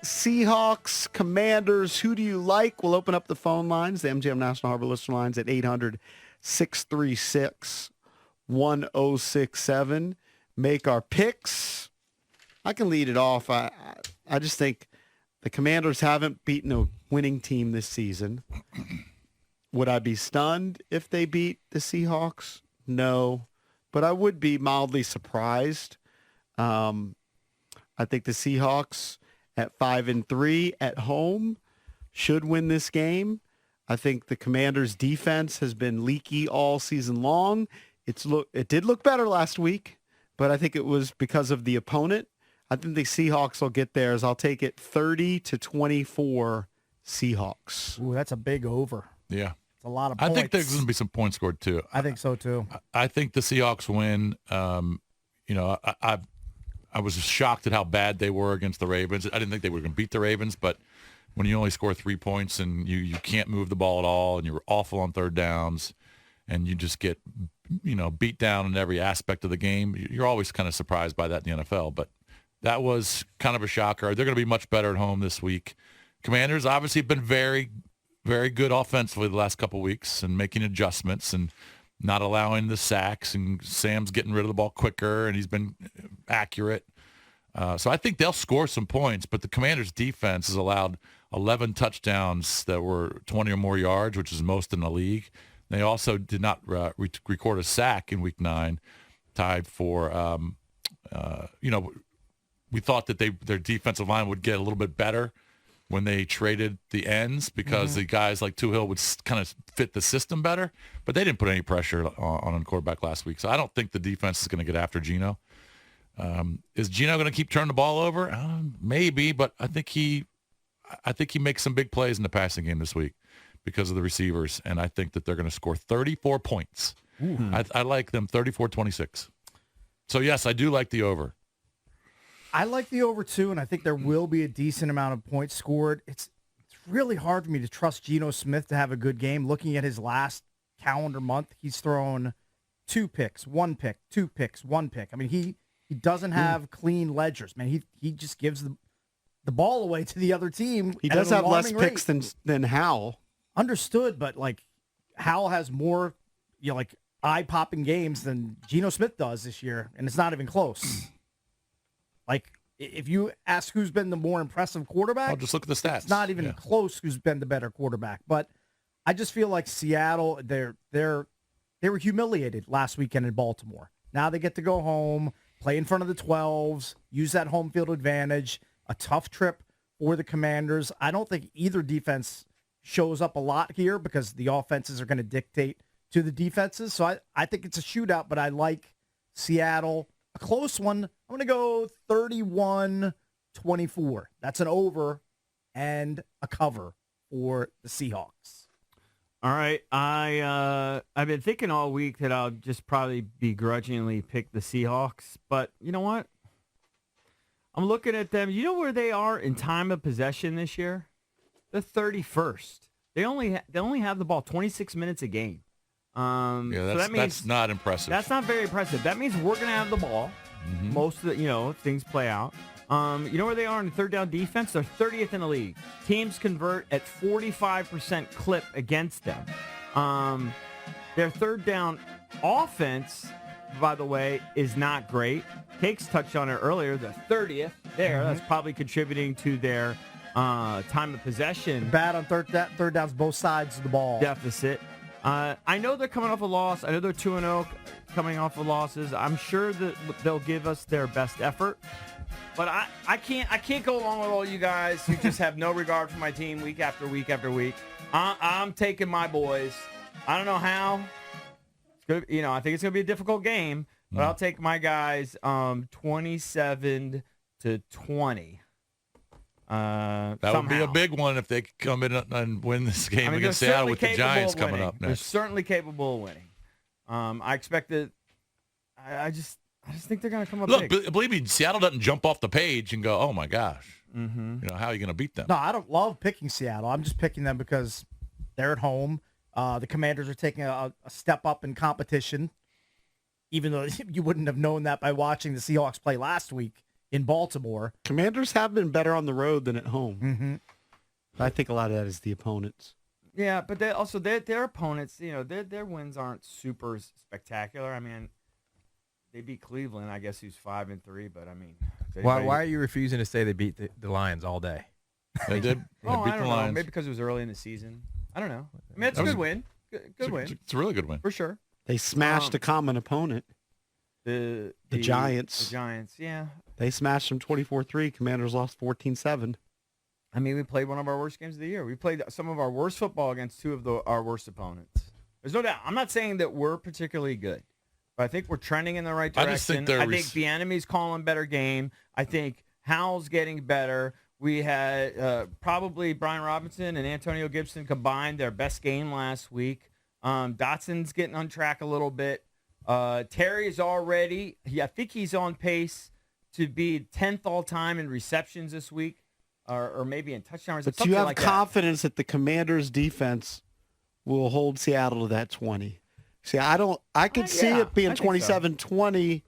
Seahawks, Commanders, who do you like? We'll open up the phone lines, the MGM National Harbor listener lines at 800-636-1067. Make our picks. I can lead it off. I just think the Commanders haven't beaten a winning team this season. Would I be stunned if they beat the Seahawks? No, but I would be mildly surprised. I think the Seahawks at 5-3 at home should win this game. I think the Commanders' defense has been leaky all season long. It did look better last week, but I think it was because of the opponent. I think the Seahawks will get theirs. I'll take it 30-24 Seahawks. Ooh, that's a big over. Yeah. It's a lot of points. I think there's going to be some points scored, too. I think so, too. I think the Seahawks win. I was shocked at how bad they were against the Ravens. I didn't think they were going to beat the Ravens, but when you only score 3 points and you can't move the ball at all and you're awful on third downs and you just get, beat down in every aspect of the game, you're always kind of surprised by that in the NFL. But that was kind of a shocker. They're going to be much better at home this week. Commanders obviously have been very, very good offensively the last couple of weeks and making adjustments and not allowing the sacks, and Sam's getting rid of the ball quicker, and he's been accurate. So I think they'll score some points, but the Commanders' defense has allowed 11 touchdowns that were 20 or more yards, which is most in the league. They also did not record a sack in Week 9, tied for, we thought that their defensive line would get a little bit better when they traded the ends because the guys like Tuhill would kind of fit the system better, but they didn't put any pressure on a quarterback last week. So I don't think the defense is going to get after Geno. Is Geno going to keep turning the ball over? Maybe, but I think he makes some big plays in the passing game this week because of the receivers, and I think that they're going to score 34 points. I like them 34-26. So, yes, I do like the over. I like the over, too, and I think there will be a decent amount of points scored. It's really hard for me to trust Geno Smith to have a good game. Looking at his last calendar month, he's thrown 2 picks, 1 pick, 2 picks, 1 pick. I mean, he doesn't have clean ledgers, man. He just gives the ball away to the other team. He does have less picks than Howell. Understood, but Howell has more, eye-popping games than Geno Smith does this year, and it's not even close. If you ask who's been the more impressive quarterback, I'll just look at the stats. It's not even close who's been the better quarterback. But I just feel like Seattle, they were humiliated last weekend in Baltimore. Now they get to go home, play in front of the 12s, use that home field advantage. A tough trip for the Commanders. I don't think either defense shows up a lot here because the offenses are going to dictate to the defenses. So I think it's a shootout, but I like Seattle. A close one. I'm going to go 31-24. That's an over and a cover for the Seahawks. All right. I've been thinking all week that I'll just probably begrudgingly pick the Seahawks. But you know what? I'm looking at them. You know where they are in time of possession this year? The 31st. They only have the ball 26 minutes a game. That's not impressive. That's not very impressive. That means we're going to have the ball. Most of the, things play out. You know where they are in the third down defense? They're 30th in the league. Teams convert at 45% clip against them. Their third down offense, by the way, is not great. Cakes touched on it earlier. The 30th there. That's probably contributing to their time of possession. Bad on third downs, both sides of the ball. Deficit. I know they're coming off a loss. I know they're 2-0 coming off of losses. I'm sure that they'll give us their best effort. But I can't go along with all you guys who just have no regard for my team week after week after week. I'm taking my boys. I don't know how. It's gonna, I think it's going to be a difficult game, but I'll take my guys 27-20. That would be a big one if they come in and win this game against Seattle with the Giants coming up next. They're certainly capable of winning. I expect that. I just think they're going to come up big. Look, believe me, Seattle doesn't jump off the page and go, oh, my gosh. How are you going to beat them? No, I don't love picking Seattle. I'm just picking them because they're at home. The Commanders are taking a step up in competition, even though you wouldn't have known that by watching the Seahawks play last week in Baltimore. Commanders have been better on the road than at home. Mm-hmm. I think a lot of that is the opponents. Yeah, but they also their opponents, their wins aren't super spectacular. I mean, they beat Cleveland, I guess, who's 5-3. But I mean, Why are you refusing to say they beat the Lions all day? They did. They Oh, beat I the don't know. Lions. Maybe because it was early in the season. I don't know. I mean, it's a good win. Good win It's a really good win. for sure. They smashed a common opponent. The Giants. The Giants, yeah. They smashed them 24-3. Commanders lost 14-7. I mean, we played one of our worst games of the year. We played some of our worst football against two of our worst opponents. There's no doubt. I'm not saying that we're particularly good, but I think we're trending in the right direction. I just think they're I think the enemy's calling better game. I think Howell's getting better. We had probably Brian Robinson and Antonio Gibson combined their best game last week. Dotson's getting on track a little bit. Terry is already, I think he's on pace to be 10th all-time in receptions this week, or maybe in touchdowns. But you have confidence that the Commanders' defense will hold Seattle to that 20. See, I could see it being 27-20,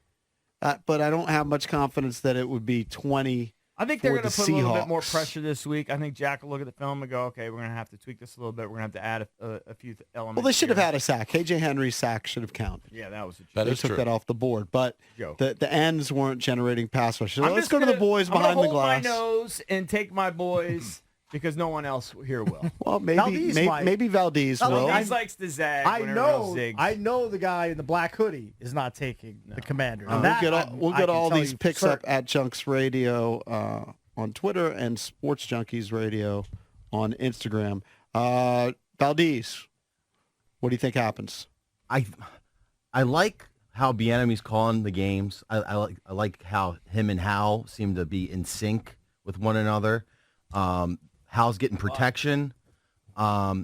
but I don't have much confidence that it would be 20. I think they're for going to the put a little bit more Seahawks. pressure this week. I think Jack will look at the film and go, okay, we're going to have to tweak this a little bit. We're going to have to add a few elements. Well, they should have here. had a sack. KJ Henry's sack should have counted. Yeah, that was a joke. That They is took true. that off the board, but Joke. the ends weren't generating pass rushes. So I'm let's just go to gonna- the boys I'm behind gonna the hold glass. my nose and take my boys because no one else here will. Well, maybe Valdez might. maybe Valdez Well, will. I- He likes to zag. I when everyone else know, zigs. I know the guy in the black hoodie is not taking the Commander. We'll That get I can all tell these you for picks up certain. at Junks Radio on Twitter and Sports Junkies Radio on Instagram. Valdez, what do you think happens? I like how Bieniemy's calling the games. I like how him and Hal seem to be in sync with one another. Hal's getting protection. I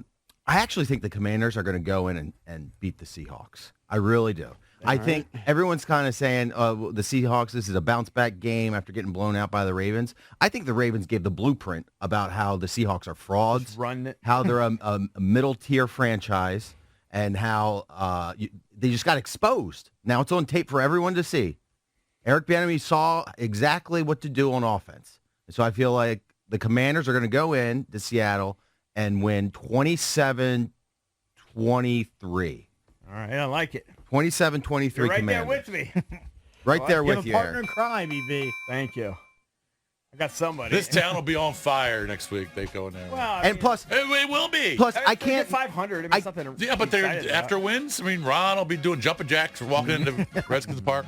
actually think the Commanders are going to go in and beat the Seahawks. I really do. I think everyone's kind of saying the Seahawks, this is a bounce-back game after getting blown out by the Ravens. I think the Ravens gave the blueprint about how the Seahawks are frauds, Just run it. how they're a middle-tier franchise, and how they just got exposed. Now it's on tape for everyone to see. Eric Bieniemy saw exactly what to do on offense. So I feel like the Commanders are going to go in to Seattle and win 27-23. All right, I like it. 27-23 You're right Commanders. there with me. Right there You have with a you, partner Eric. in crime, EB. Thank you. I got somebody. This town will be on fire next week. They go in there. Well, I And mean, plus, It will be. I can't. 500. I mean, I- something. Yeah, but they're after wins. I mean, Ron will be doing jumping jacks or walking into Redskins Park.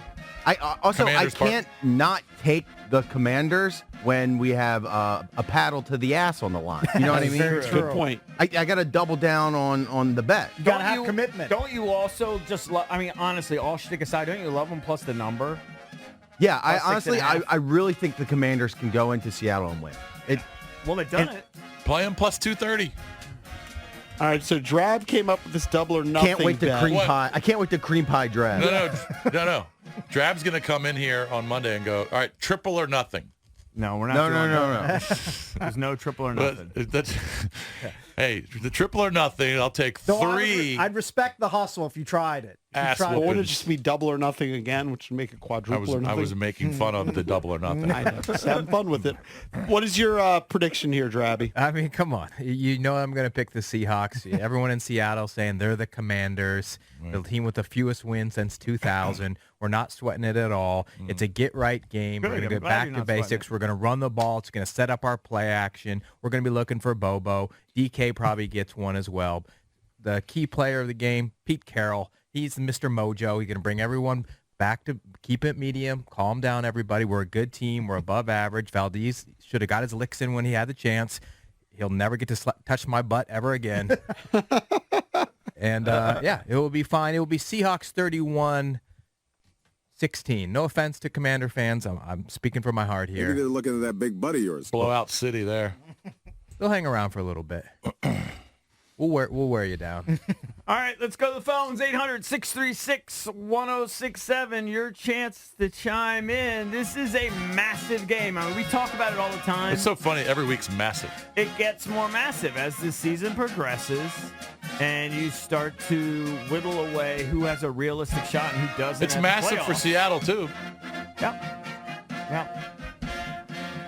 Also, Commanders I part. can't not take the Commanders when we have a paddle to the ass on the line. You know what I mean? Very true. Good point. I got to double down on the bet. You gotta have commitment. Don't you also just love? I mean, honestly, all shtick aside, don't you love them plus the number? Yeah, Plus honestly, 6.5. I really think the Commanders can go into Seattle and win. Well, they've done it. Play them plus 230. All right, so Drab came up with this double or nothing Can't wait to bet. cream What? pie. I can't wait to cream pie draft. No. Drab's going to come in here on Monday and go, all right, triple or nothing. No, we're not. No, doing no, that. no. There's no triple or nothing. But that's, hey, the triple or nothing, I'll take Though three. I'd respect the hustle if you tried it. If you Ass tried But it. wouldn't it just be double or nothing again, which would make it I quadruple or was nothing? making fun of the double or nothing. I know. Just having fun with it. What is your prediction here, Drabby? I mean, come on. You know I'm going to pick the Seahawks. Everyone in Seattle saying they're the Commanders, the team with the fewest wins since 2000. We're not sweating it at all. It's a get-right game. Good. We're going I'm to get glad back you're to not sweating basics. it. We're going to run the ball. It's going to set up our play action. We're going to be looking for Bobo. DK probably gets one as well. The key player of the game, Pete Carroll. He's Mr. Mojo. He's going to bring everyone back to keep it medium. Calm down, everybody. We're a good team. We're above average. Valdez should have got his licks in when he had the chance. He'll never get to touch my butt ever again. And, yeah, it will be fine. It will be Seahawks 31-16. No offense to Commander fans. I'm speaking from my heart Maybe here. they're looking at that big butt of yours. Blowout city there. They'll hang around for a little bit. We'll wear you down. All right, let's go to the phones. 800-636-1067. Your chance to chime in. This is a massive game. I mean, we talk about it all the time. It's so funny. Every week's massive. It gets more massive as the season progresses, and you start to whittle away who has a realistic shot and who doesn't. It's at the massive for playoffs. Seattle, too. Yeah.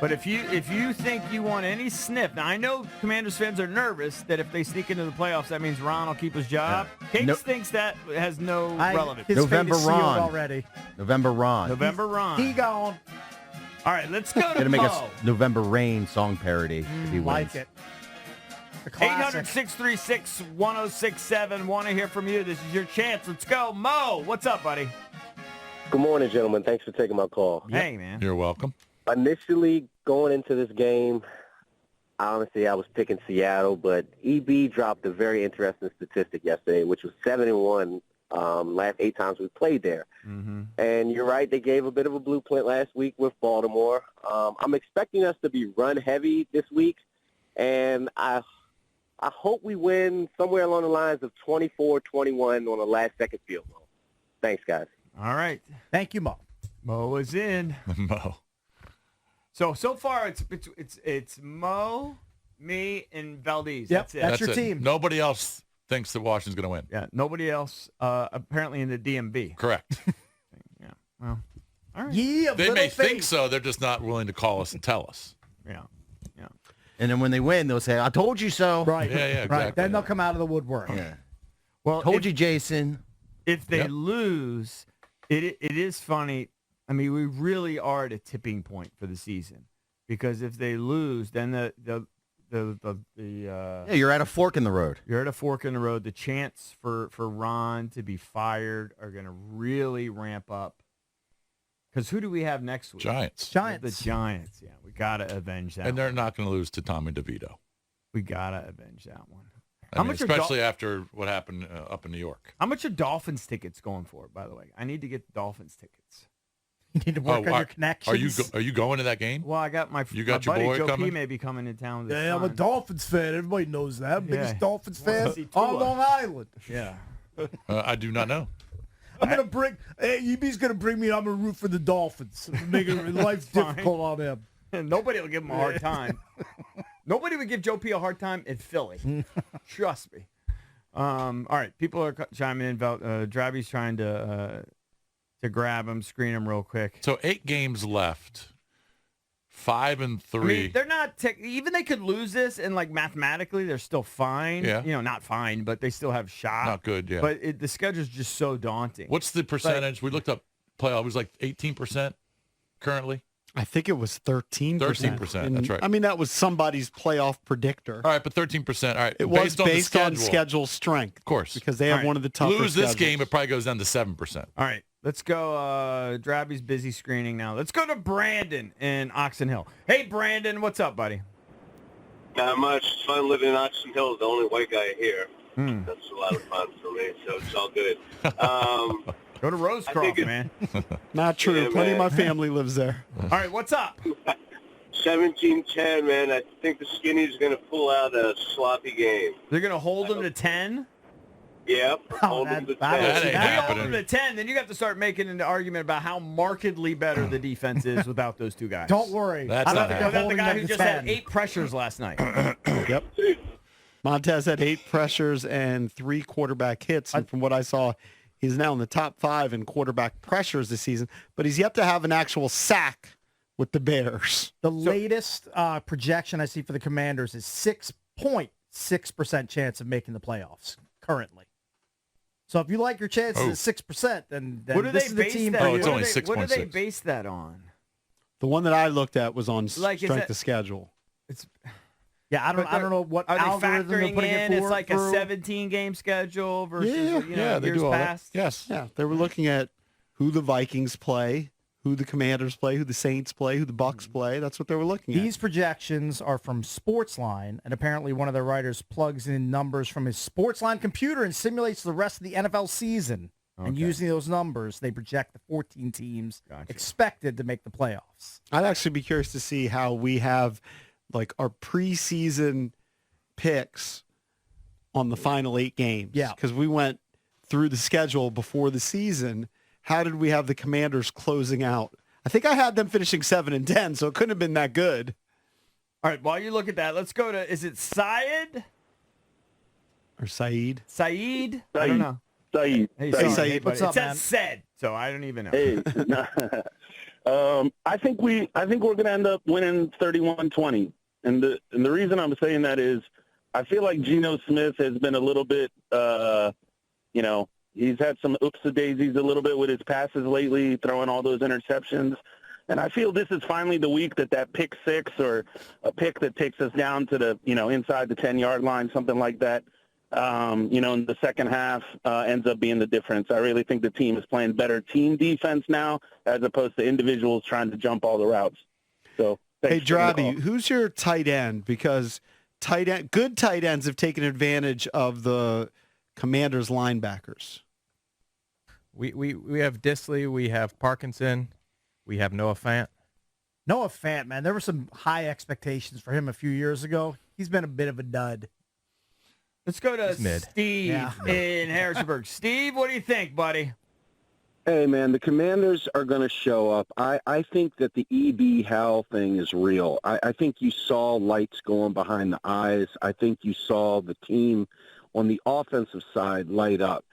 But if you think you want any sniff, now I know Commanders fans are nervous that if they sneak into the playoffs, that means Ron will keep his job. Cakes thinks that has no relevance. His November fate is sealed Ron. already. November Ron. November Ron. He gone. All right, let's go to Gonna make Mo. a November Rain song parody if he Like wins. it. The classic. 800-636-1067. Want to hear from you. This is your chance. Let's go. Mo, what's up, buddy? Good morning, gentlemen. Thanks for taking my call. Hey, man. You're welcome. Initially, going into this game, honestly, I was picking Seattle, but EB dropped a very interesting statistic yesterday, which was 7-1 last 8 times we played there. Mm-hmm. And you're right, they gave a bit of a blueprint last week with Baltimore. I'm expecting us to be run heavy this week, and I hope we win somewhere along the lines of 24-21 on the last-second field goal. Thanks, guys. All right. Thank you, Mo. Mo is in. Mo. So far, it's Mo, me, and Valdez. Yep, That's it. that's your it. team. Nobody else thinks that Washington's going to win. Yeah, nobody else apparently in the DMV. Correct. Yeah. Well, all right. Yeah, They little may faith. think so. They're just not willing to call us and tell us. Yeah. Yeah. And then when they win, they'll say, I told you so. Right. Yeah, yeah, Right. exactly. Then they'll come out of the woodwork. Yeah. Well, Told you, Jason. if they Yep. lose, it is funny. I mean, we really are at a tipping point for the season because if they lose, then Yeah, you're at a fork in the road. you're at a fork in the road. The chance for Ron to be fired are going to really ramp up. Because who do we have next week? Giants. Giants. The Giants. Yeah, we got to avenge that. And they're one. not going to lose to Tommy DeVito. We got to avenge that one. I mean, especially after what happened up in New York. How much are Dolphins tickets going for, by the way? I need to get Dolphins tickets. You need to work on your connections. Are you going to that game? Well, I got my You got my your buddy boy Joe P coming? may be coming to town with his Yeah, I'm a son. Dolphins fan. Everybody knows that. I'm biggest Yeah. Dolphins Wanna fan see on Tua. Long Island. Yeah. I do not know. I'm gonna bring. Hey, EB's gonna bring me. I'm gonna root for the Dolphins. Making life Fine. difficult on him. Nobody will give him a hard time. Nobody would give Joe P a hard time in Philly. Trust me. All right, people are chiming in. Drabby's trying to grab him, screen him real quick. So 8 games left. 5 and 3. I mean, they're not even they could lose this, and like mathematically, they're still fine. Yeah. You know, not fine, but they still have shot. Not good, yeah. But the schedule's just so daunting. What's the percentage? We looked up playoff. It was like 18% currently. I think it was 13%. 13%, that's right. I mean, that was somebody's playoff predictor. All right, but 13%. All right. It was based on the schedule strength. Of course. Because they have All right. one of the toughest Lose this schedules. game, it probably goes down to 7%. All right, let's go. Drabby's busy screening now. Let's go to Brandon in Oxon Hill. Hey, Brandon, what's up, buddy? Not much. It's fun living in Oxon Hill. The only white guy here. Hmm. That's a lot of fun for me, so it's all good. Go to I Rosecroft, think it- man. Not true. Yeah, Plenty of man. my family lives there. All right, what's up? 17-10, man. I think the Skinny's going to pull out a sloppy game. They're going to hold them to 10? Yep. Oh, Hold that- them to that 10. That ain't If you hold happening. them to 10, then you have to start making an argument about how markedly better the defense is without those two guys. Don't worry. That's I don't not think happening. they're Without the holding guy them who to just 10. had 8 pressures last night. Yep. Montez had 8 pressures and 3 quarterback hits. And from what I saw, he's now in the top 5 in quarterback pressures this season. But he's yet to have an actual sack with the Bears. The latest projection I see for the Commanders is 6.6% chance of making the playoffs currently. So if you like your chances at 6%, then What do this they is the base team that? for Oh, you. it's what only do they- What do they 6.6. base that on? The one that I looked at was on Like, is strength that- of schedule. It's Yeah, I don't know what are they algorithm they're factoring putting in? it for. It's like a for- 17-game schedule versus Yeah, they years do all past. that. Yes. Yeah, they were looking at who the Vikings play, who the Commanders play, who the Saints play, who the Bucks play. That's what they were looking at. These projections are from Sportsline, and apparently one of their writers plugs in numbers from his Sportsline computer and simulates the rest of the NFL season. And Okay. using those numbers, they project the 14 teams Gotcha. expected to make the playoffs. I'd actually be curious to see how we have like our preseason picks on the final 8 games. Yeah. Because we went through the schedule before the season. How did we have the Commanders closing out? I think I had them finishing 7-10, so it couldn't have been that good. All right, while you look at that, let's go to, is it Syed? Or Saeed. Saeed? I don't know. Saeed. Hey, Hey, sorry. Saeed. Hey, buddy. What's up, it says man? said, so I don't even know. Hey, I think we're going to end up winning 31-20. And the reason I'm saying that is I feel like Geno Smith has been a little bit, he's had some oops-a-daisies a little bit with his passes lately, throwing all those interceptions. And I feel this is finally the week that pick six or a pick that takes us down to the, inside the 10-yard line, something like that, in the second half ends up being the difference. I really think the team is playing better team defense now as opposed to individuals trying to jump all the routes. So, hey, Drabby, who's your tight end? Because good tight ends have taken advantage of the Commanders' linebackers. We have Disley, we have Parkinson, we have Noah Fant. Noah Fant, man, there were some high expectations for him a few years ago. He's been a bit of a dud. Let's go to Steve in Harrisburg. Steve, what do you think, buddy? Hey, man, the Commanders are going to show up. I think that the E.B. Howe thing is real. I think you saw lights going behind the eyes. I think you saw the team on the offensive side light up.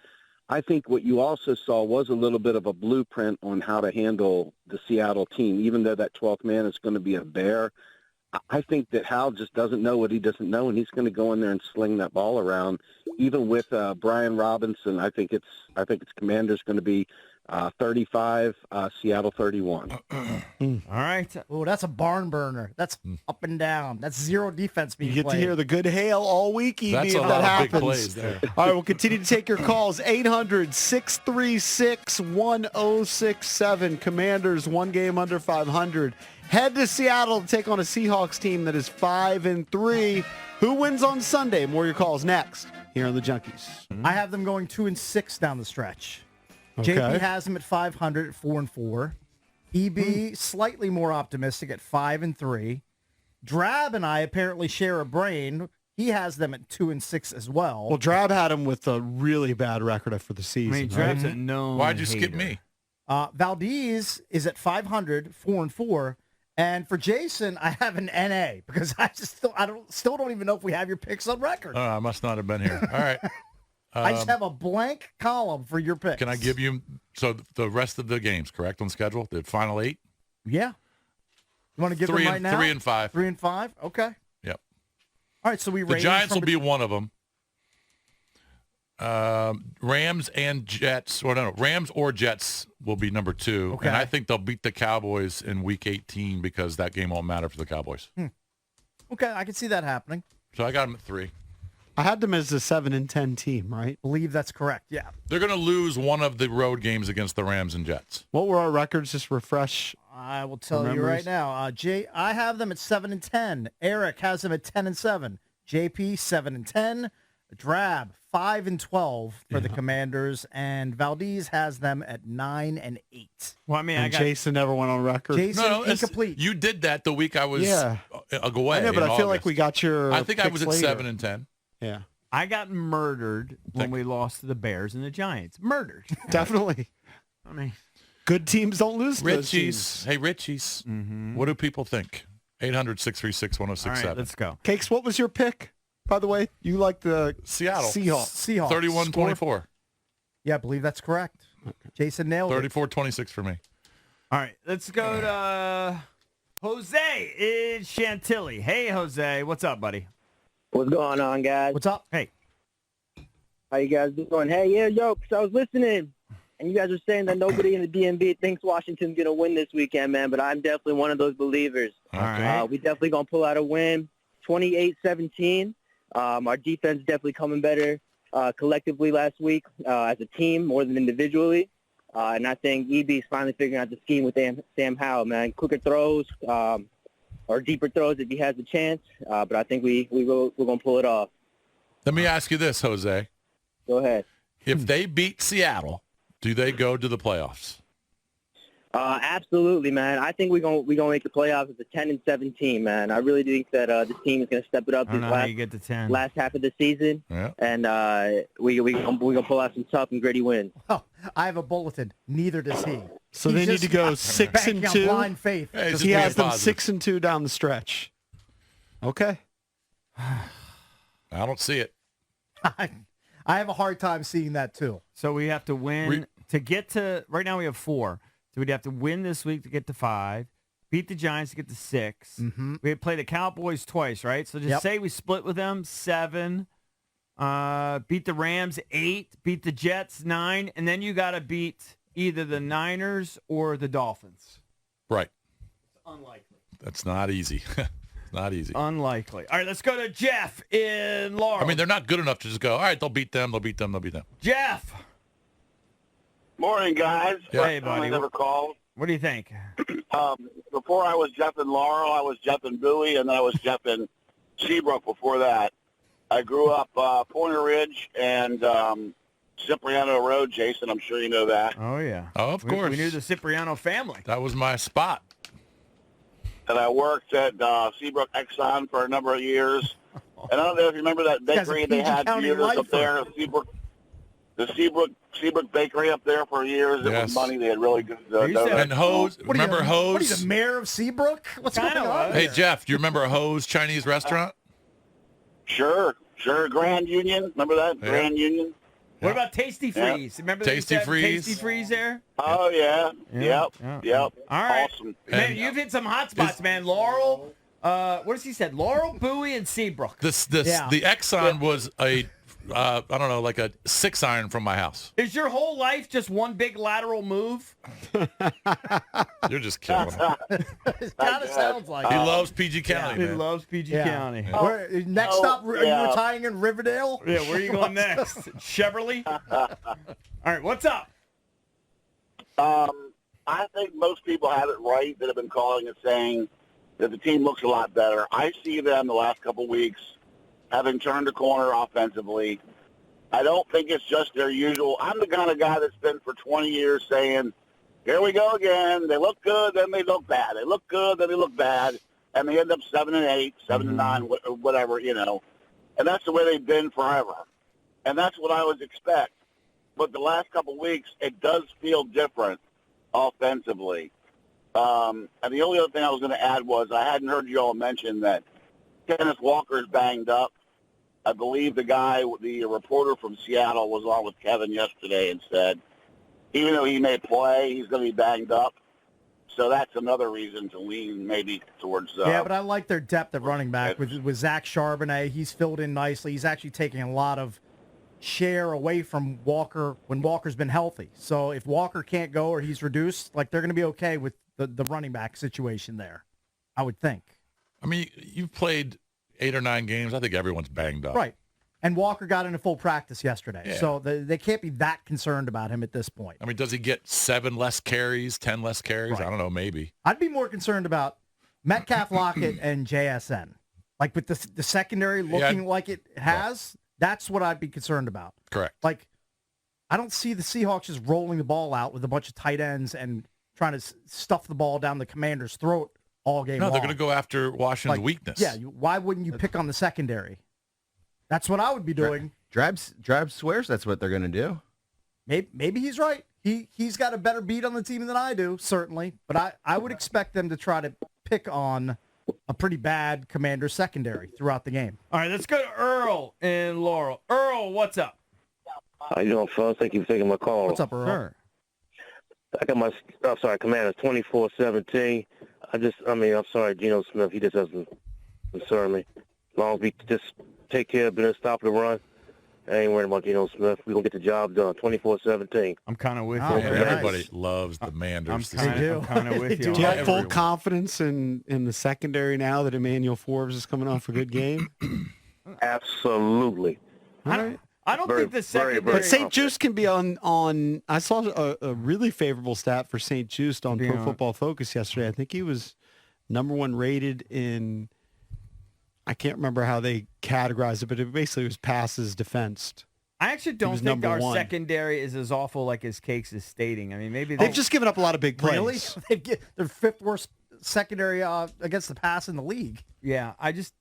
I think what you also saw was a little bit of a blueprint on how to handle the Seattle team, even though that 12th man is going to be a bear. I think that Hal just doesn't know what he doesn't know, and he's going to go in there and sling that ball around. Even with Brian Robinson, I think it's Commanders going to be 35, Seattle 31. All right. Oh, that's a barn burner. That's up and down. That's zero defense being You get to hear the good hail all week, EB, That's if a that lot happens. of big plays there. All right, we'll continue to take your calls. 800-636-1067. Commanders, one game under 500. Head to Seattle to take on a Seahawks team that is 5-3. Who wins on Sunday? More of your calls next here on the Junkies. I have them going 2-6 down the stretch. Okay. JP has them at 500 at 4-4. EB slightly more optimistic at 5-3. Drab and I apparently share a brain. He has them at 2-6 as well. Well, Drab had him with a really bad record for the season. I mean, Drab's a known Why'd you hater. skip me? Valdez is at 500, 4-4. And for Jason, I have an NA because I still don't even know if we have your picks on record. I must not have been here. All right. I just have a blank column for your picks. Can I give you the rest of the games, correct, on schedule? The final 8? Yeah. You want to give them right now? 3 and 5. 3 and 5? Okay. Yep. All right, so we The range Giants from will be one of them. Rams and Jets. Well, no, Rams or Jets will be number 2. Okay. And I think they'll beat the Cowboys in Week 18 because that game won't matter for the Cowboys. Okay, I can see that happening. So I got them at 3. I had them as a 7-10 team, right? Believe that's correct. Yeah. They're going to lose one of the road games against the Rams and Jets. What were our records? Just refresh. I will tell you right now. Jay, I have them at 7-10. Eric has them at 10-7. JP 7-10. Drab 5-12 for the Commanders, and Valdez has them at 9-8. Well, I mean, And Jason never went on record. Jason it's- incomplete. You did that the week I was away. I know, but in I feel like August. we got your I think I was picks at later. 7 and 10. Yeah, I got murdered when we lost to the Bears and the Giants. Murdered. definitely. I mean, Good teams don't lose to those teams. Richie's. Hey, Richie's. What do people think? 800-636-1067. all right, let's go. Cakes, what was your pick, by the way? You like the Seattle. Seahawks. 31-24. Yeah, I believe that's correct. Jason nailed it. 34-26 for me. All right, let's go to Jose in Chantilly. Hey, Jose. What's up, buddy? What's going on, guys? What's up? Hey. How you guys doing? Hey, yeah, yo, 'cause I was listening, and you guys were saying that nobody in the DMV thinks Washington's going to win this weekend, man, but I'm definitely one of those believers. All right. We definitely going to pull out a win, 28-17. Our defense definitely coming better collectively last week as a team more than individually. And I think EB's finally figuring out the scheme with Sam Howell, man. Quicker throws or deeper throws if he has a chance. But I think we're going to pull it off. Let me ask you this, Jose. Go ahead. If they beat Seattle, do they go to the playoffs? Absolutely, man. I think we're gonna make the playoffs as a 10-7 team, man. I really think that this team is gonna step it up I don't this know how you get to 10. last half of the season, Yeah. and we gonna pull out some tough and gritty wins. Oh, I have a bulletin. Neither does he. So He's they need just to go 6 banking and on 2. blind faith. Hey, Because just he being has them positive. 6 and 2 down the stretch. Okay. I don't see it. I have a hard time seeing that too. So we have to win to get to right now we have 4. So we'd have to win this week to get to 5, beat the Giants to get to 6. We play the Cowboys twice, right? So just say we split with them, 7. Beat the Rams, 8. Beat the Jets, 9. And then you got to beat either the Niners or the Dolphins. Right. It's unlikely. That's not easy. It's not easy. Unlikely. All right, let's go to Jeff in Laurel. I mean, they're not good enough to just go, all right, they'll beat them, they'll beat them, they'll beat them. Jeff. Morning, guys. Yeah. Hey, buddy. Never called. What do you think? Before I was Jeff in Laurel, I was Jeff in Bowie, and then I was Jeff in Seabrook before that. I grew up Pointer Ridge and Cipriano Road, Jason. I'm sure you know that. Oh, yeah. Oh, of course. We knew the Cipriano family. That was my spot. And I worked at Seabrook Exxon for a number of years. And I don't know if you remember that bakery they had years up there, the Seabrook Bakery up there for years. It was money. They had really good donuts. And Hose, remember Hose? What are you, the mayor of Seabrook? What's going on? Hey, here? Jeff, do you remember Hose Chinese restaurant? Sure. Grand Union. Remember that? Yeah. Grand Union. What about Tasty Freeze? Remember Tasty Freeze? Tasty Freeze there? Oh, yeah. Yep. All right. Awesome. Man, you've hit some hot spots, man. Laurel, what does he said? Laurel, Bowie, and Seabrook. The Exxon was a, I don't know, like a 6-iron from my house. Is your whole life just one big lateral move? You're just killing him. It kind of sounds like He it. loves PG County, He man. loves PG County. Next stop, are you retiring in Riverdale? Yeah, where are you going next? Cheverly? All right, what's up? I think most people have it right that have been calling and saying that the team looks a lot better. I see them the last couple of weeks having turned a corner offensively. I don't think it's just their usual. I'm the kind of guy that's been for 20 years saying, here we go again. They look good, then they look bad. They look good, then they look bad. And they end up 7-8, 7-9, whatever, you know. And that's the way they've been forever. And that's what I would expect. But the last couple of weeks, it does feel different offensively. And the only other thing I was going to add was I hadn't heard you all mention that Kenneth Walker's banged up. I believe the reporter from Seattle was on with Kevin yesterday and said, even though he may play, he's going to be banged up. So that's another reason to lean maybe towards. Yeah, but I like their depth at running back with Zach Charbonnet. He's filled in nicely. He's actually taking a lot of share away from Walker when Walker's been healthy. So if Walker can't go or he's reduced, like they're going to be okay with the running back situation there, I would think. I mean, you've played 8 or 9 games. I think everyone's banged up. Right. And Walker got into full practice yesterday. Yeah. So they can't be that concerned about him at this point. I mean, does he get 7 less carries, 10 less carries? Right. I don't know, maybe. I'd be more concerned about Metcalf, Lockett, and JSN. Like with the secondary looking like it has, that's what I'd be concerned about. Correct. Like, I don't see the Seahawks just rolling the ball out with a bunch of tight ends and trying to stuff the ball down the Commander's throat all game long. They're going to go after Washington's weakness. Yeah, why wouldn't you pick on the secondary? That's what I would be doing. Drab swears that's what they're going to do. Maybe he's right. He's got a better beat on the team than I do, certainly. But I would expect them to try to pick on a pretty bad Commander secondary throughout the game. All right, let's go to Earl in Laurel. Earl, what's up? How you doing, fellas? Thank you for taking my call. What's up, Earl? Sure. I got my, Commander 24-17. I'm sorry, Geno Smith. He just doesn't concern me. As long as we just take care of business, stop the run, I ain't worried about Geno Smith. We're going to get the job done. 24-17. I'm kind of with Oh, you. very nice. Everybody loves the Manders. I'm kind of with you. Do you have full Everyone. confidence in the secondary now that Emmanuel Forbes is coming off a good game? Absolutely. I don't Very, think the very, secondary. But St. Juice can be on. I saw a really favorable stat for St. Juice on Pro Football Focus yesterday. I think he was number 1 rated in. I can't remember how they categorized it, but it basically was passes defensed. I actually don't was think number our 1. secondary is as awful like as Cakes is stating. I mean, maybe They've just given up a lot of big plays. Really? They're 5th worst secondary against the pass in the league. Yeah, I just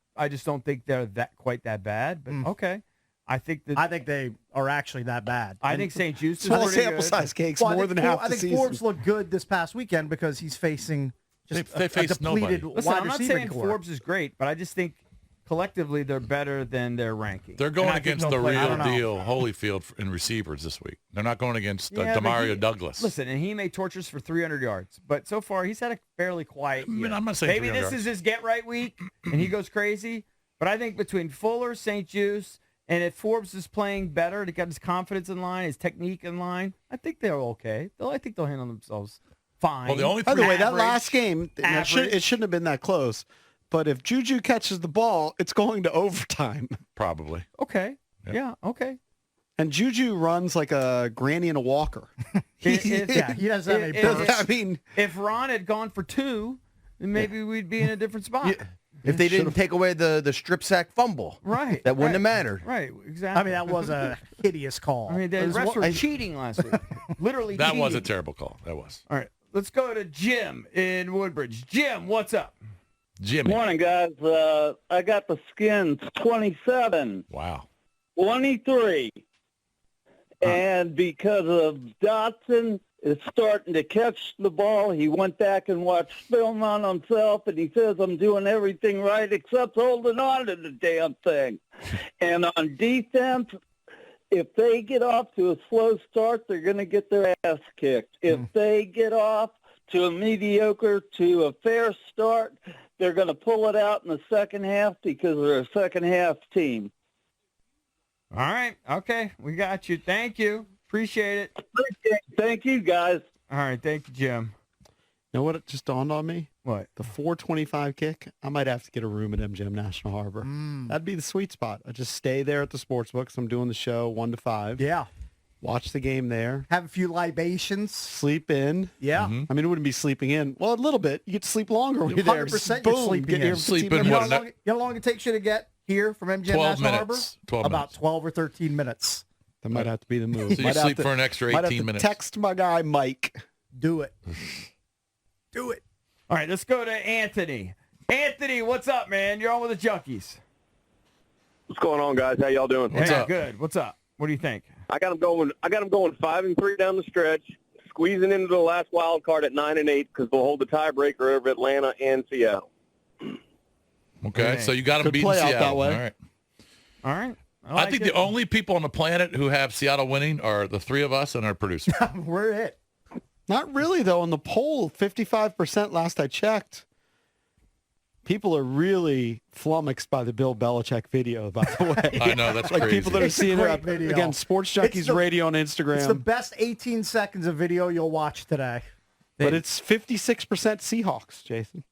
don't think they're quite that bad. But okay, I think they are actually that bad. I think St. Juice is Small pretty sample good. size, Cakes, Well, more than half I the think season. Forbes looked good this past weekend because he's facing just They a face depleted nobody. wide Listen, I'm not receiving saying core. Forbes is great, but I just think collectively they're better than their ranking. They're going against the real don't know. deal Holyfield in receivers this week. They're not going against Yeah, but Demario Douglas. Listen, and he made tortures for 300 yards, but so far he's had a fairly quiet year. I'm not saying Maybe 300 this yards. is his get-right week, and he goes crazy. But I think between Fuller, St. Juice, and if Forbes is playing better to get his confidence in line, his technique in line, I think they're okay. I think they'll handle themselves fine. Well, the only By the way, that Average. last game, it shouldn't have been that close. But if Juju catches the ball, it's going to overtime. Probably. Okay. Yep. Yeah, okay. And Juju runs like a granny in a walker. He doesn't have any burst. I mean, If Ron had gone for 2, then maybe we'd be in a different spot. If they didn't take away the strip sack fumble, Right. that wouldn't have right, mattered. Right, exactly. I mean, that was a hideous call. I mean, the It was refs one- were cheating last week. Literally That cheating. was a terrible call. That was. All right, let's go to Jim in Woodbridge. Jim, what's up? Jimmy. Morning, guys. I got the Skins 27, Wow. 23. And because of Dotson is starting to catch the ball, he went back and watched film on himself, and he says, I'm doing everything right except holding on to the damn thing. And on defense, if they get off to a slow start, they're going to get their ass kicked. If they get off to a mediocre to a fair start, they're going to pull it out in the second half because they're a second-half team. All right, okay, we got you. Thank you. Appreciate it. Thank you, guys. All right, thank you, Jim. you know what? It just dawned on me. What? The 425 kick. I might have to get a room at MGM National Harbor. That'd be the sweet spot. I just stay there at the sports book. 'Cause I'm doing the show 1 to 5. Yeah. Watch the game there. Have a few libations. Sleep in. Yeah. I mean, it wouldn't be sleeping in. Well, a little bit. You get to sleep longer when you're there. 100% Just you're boom, sleeping get in. here Sleep 15 in You know, minutes. how long, you know how long it takes you to get here from MGM 12 National minutes. Harbor? 12 About minutes. 12 or 13 minutes. That might have to be the move. So you Might have sleep to- for an extra might have 18 to minutes. Text my guy Mike. Do it. Do it. All right, let's go to Anthony. Anthony, what's up, man? You're on with the Junkies. What's going on, guys? How y'all doing? What's Yeah, up? good. What's up? What do you think? I got them going 5-3 down the stretch, squeezing into the last wild card at 9-8 because they'll hold the tiebreaker over Atlanta and Seattle. Okay, so you got them Could beating play out Seattle. that way. All right. All right. I like think it. the only people on the planet who have Seattle winning are the three of us and our producer. We're it. Not really, though. On the poll, 55% last I checked. People are really flummoxed by the Bill Belichick video, by the way. I know, that's like crazy. people that are It's a seeing great it. video. Again, Sports It's Junkies the- Radio on It's the Instagram. best 18 seconds of video you'll watch today. But it's 56% Seahawks, Jason.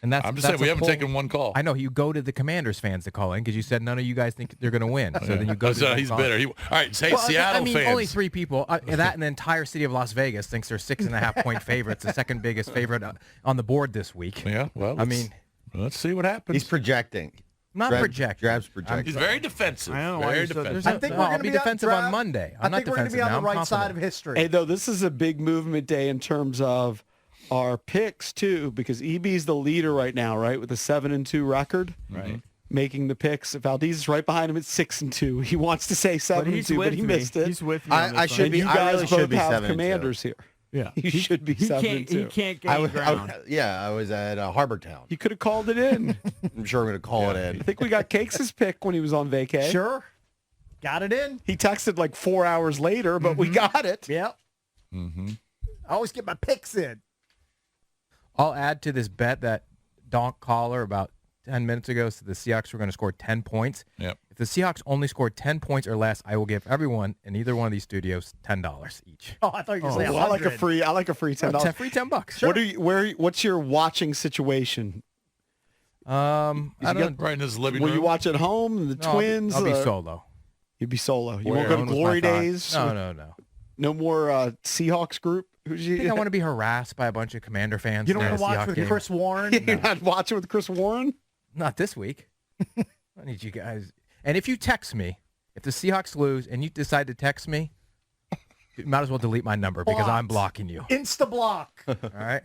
And that's I'm just that's saying we a haven't poll. taken one call. I know you go to the Commanders fans to call in because you said none of you guys think they're going to win. So then you go. So to he's the bitter. All right, say Well, Seattle I mean, fans. only 3 people. That and the entire city of Las Vegas thinks they're 6.5 point favorites, the second biggest favorite on the board this week. Yeah, well, I mean, let's see what happens. He's projecting. I'm not projecting. Drab's projecting. He's very defensive. I don't know why Very you're so- defensive. I think No, we're I'll going to be be defensive Trav, on Monday. I I'm not think we're going to be defensive on now. the I'm right side confident. of history. Hey, though, this is a big movement day in terms of our picks, too, because EB's the leader right now, right, with a 7-2 record. Right. Making the picks. Valdez is right behind him at 6-2. He wants to say But he's 7-2, with but he me. missed it. He's with me. on I this should one. be. And you I guys really both should be have 7-2. Commanders here. Yeah. You should be He 7-2. can't gain ground. I was at Harbortown. You could have called it in. I'm sure I'm going to call it I in. think we got Cakes' pick when he was on vacay. Sure. Got it in. He texted like 4 hours later, but we got it. Yep. Mm-hmm. I always get my picks in. I'll add to this bet that Donk caller about 10 minutes ago said the Seahawks were going to score 10 points. Yep. If the Seahawks only score 10 points or less, I will give everyone in either one of these studios $10 each. Oh, I thought you were going to say Well, I like a 100. free. I like a free $10. It's a free $10. What are you? What's your watching situation? I don't. Right in his living Will room. you watch at home? The No, Twins? I'll be or- solo. You'd be solo. You Where? won't go to Alone with Glory my thoughts. Days. No. No more Seahawks group. Who's I think I want to be harassed by a bunch of Commander fans. You don't during want to a watch Seahawks with game. Chris Warren? You're not watching with Chris Warren. Not this week. I need you guys. And if you text me, if the Seahawks lose and you decide to text me, you might as well delete my number because I'm Blocked. blocking you. Insta-block. All right?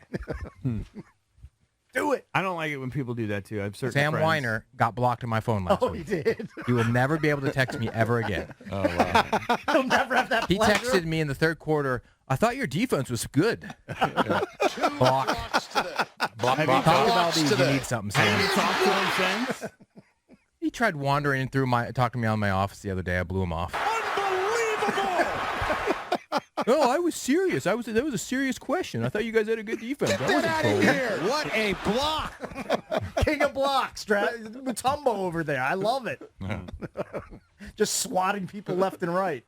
Do it. I don't like it when people do that too. I have certain Sam friends. Weiner got blocked on my phone last Oh, he week. did. He will never be able to text me ever again. Oh, wow. He'll never have that He pleasure. texted me in the third quarter, I thought your defense was good. Block. Block, Talk about these. You need something, Have Sam. you talked to him since? tried wandering through talking to me on my office the other day. I blew him off. Unbelievable! No, I was serious. That was a serious question. I thought you guys had a good defense. Get out of here! What a block! King of blocks, Mutombo over there. I love it. Just swatting people left and right.